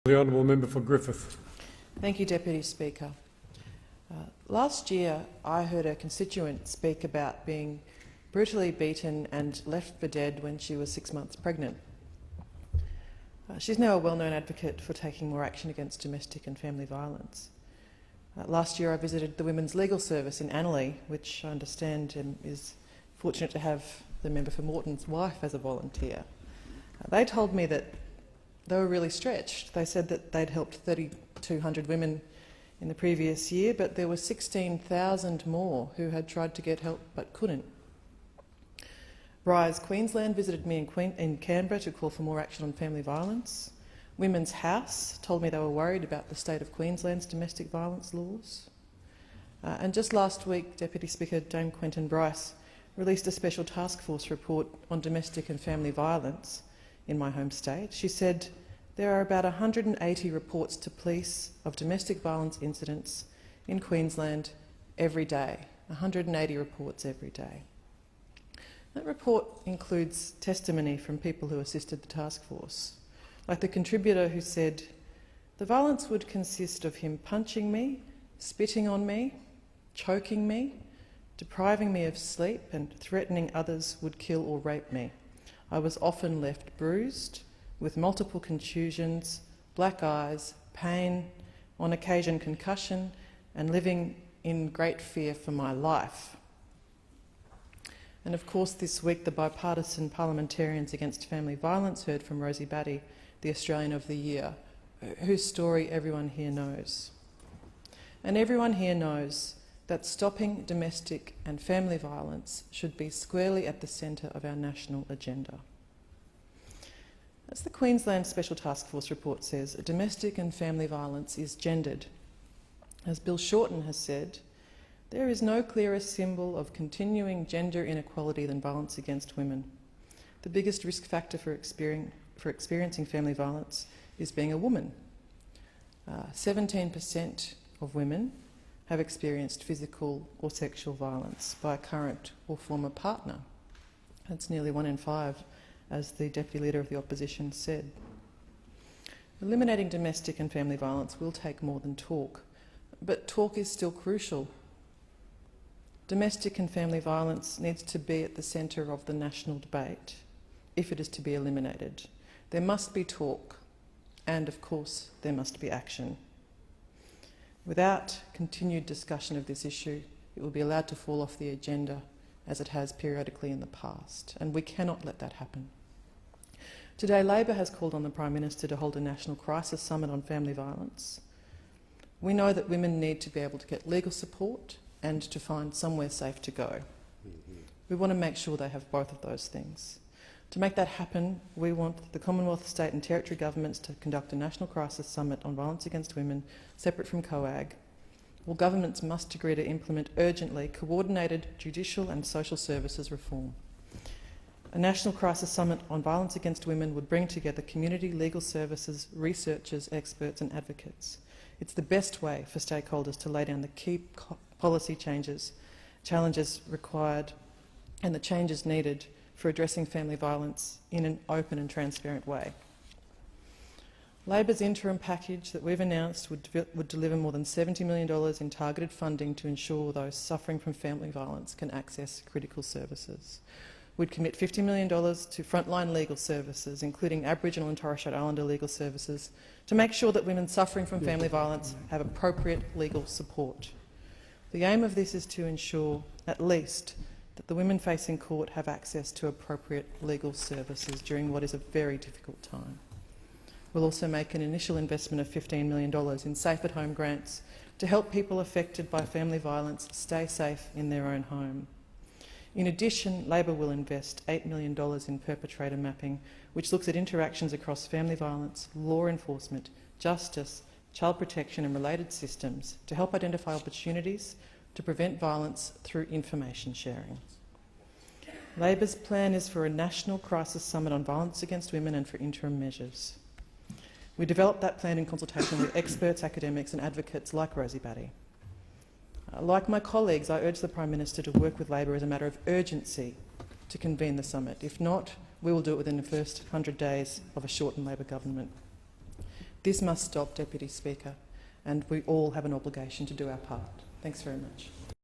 The honourable member for Griffith. Thank you, Deputy Speaker. Last year I heard a constituent speak about being brutally beaten and left for dead when she was 6 months pregnant. She's now a well-known advocate for taking more action against domestic and family violence. Last year I visited the Women's Legal Service in Annerley, which I understand is fortunate to have the member for Moreton's wife as a volunteer. They told me that they were really stretched. They said that they'd helped 3,200 women in the previous year, but there were 16,000 more who had tried to get help but couldn't. Rise Queensland visited me in Canberra to call for more action on family violence. Women's House told me they were worried about the state of Queensland's domestic violence laws. And just last week, Deputy Speaker Dame Quentin Bryce released a special task force report on domestic and family violence in my home state. She said there are about 180 reports to police of domestic violence incidents in Queensland every day. 180 reports every day. That report includes testimony from people who assisted the task force, like the contributor who said, "The violence would consist of him punching me, spitting on me, choking me, depriving me of sleep and threatening others would kill or rape me. I was often left bruised, with multiple contusions, black eyes, pain, on occasion concussion, and living in great fear for my life." And of course this week the bipartisan Parliamentarians Against Family Violence heard from Rosie Batty, the Australian of the Year, whose story everyone here knows. And everyone here knows that stopping domestic and family violence should be squarely at the centre of our national agenda. As the Queensland Special Task Force report says, domestic and family violence is gendered. As Bill Shorten has said, there is no clearer symbol of continuing gender inequality than violence against women. The biggest risk factor for experiencing family violence is being a woman. 17% of women have experienced physical or sexual violence by a current or former partner. That's nearly 1 in 5, as the Deputy Leader of the Opposition said. Eliminating domestic and family violence will take more than talk, but talk is still crucial. Domestic and family violence needs to be at the centre of the national debate if it is to be eliminated. There must be talk, and of course there must be action. Without continued discussion of this issue, it will be allowed to fall off the agenda as it has periodically in the past, and we cannot let that happen. Today, Labor has called on the Prime Minister to hold a national crisis summit on family violence. We know that women need to be able to get legal support and to find somewhere safe to go. We want to make sure they have both of those things. To make that happen, we want the Commonwealth, State and Territory governments to conduct a national crisis summit on violence against women, separate from COAG. All governments must agree to implement urgently coordinated judicial and social services reform. A national crisis summit on violence against women would bring together community, legal services, researchers, experts and advocates. It's the best way for stakeholders to lay down the key policy challenges required and the changes needed for addressing family violence in an open and transparent way. Labor's interim package that we've announced would deliver more than $70 million in targeted funding to ensure those suffering from family violence can access critical services. We'd commit $50 million to frontline legal services, including Aboriginal and Torres Strait Islander legal services, to make sure that women suffering from family violence have appropriate legal support. The aim of this is to ensure, at least, that the women facing court have access to appropriate legal services during what is a very difficult time. We'll also make an initial investment of $15 million in Safe at Home grants to help people affected by family violence stay safe in their own home. In addition, Labor will invest $8 million in perpetrator mapping, which looks at interactions across family violence, law enforcement, justice, child protection and related systems to help identify opportunities to prevent violence through information sharing. Labor's plan is for a national crisis summit on violence against women and for interim measures. We developed that plan in consultation with experts, academics and advocates like Rosie Batty. Like my colleagues, I urge the Prime Minister to work with Labor as a matter of urgency to convene the summit. If not, we will do it within the first 100 days of a shortened Labor government. This must stop, Deputy Speaker, and we all have an obligation to do our part. Thanks very much.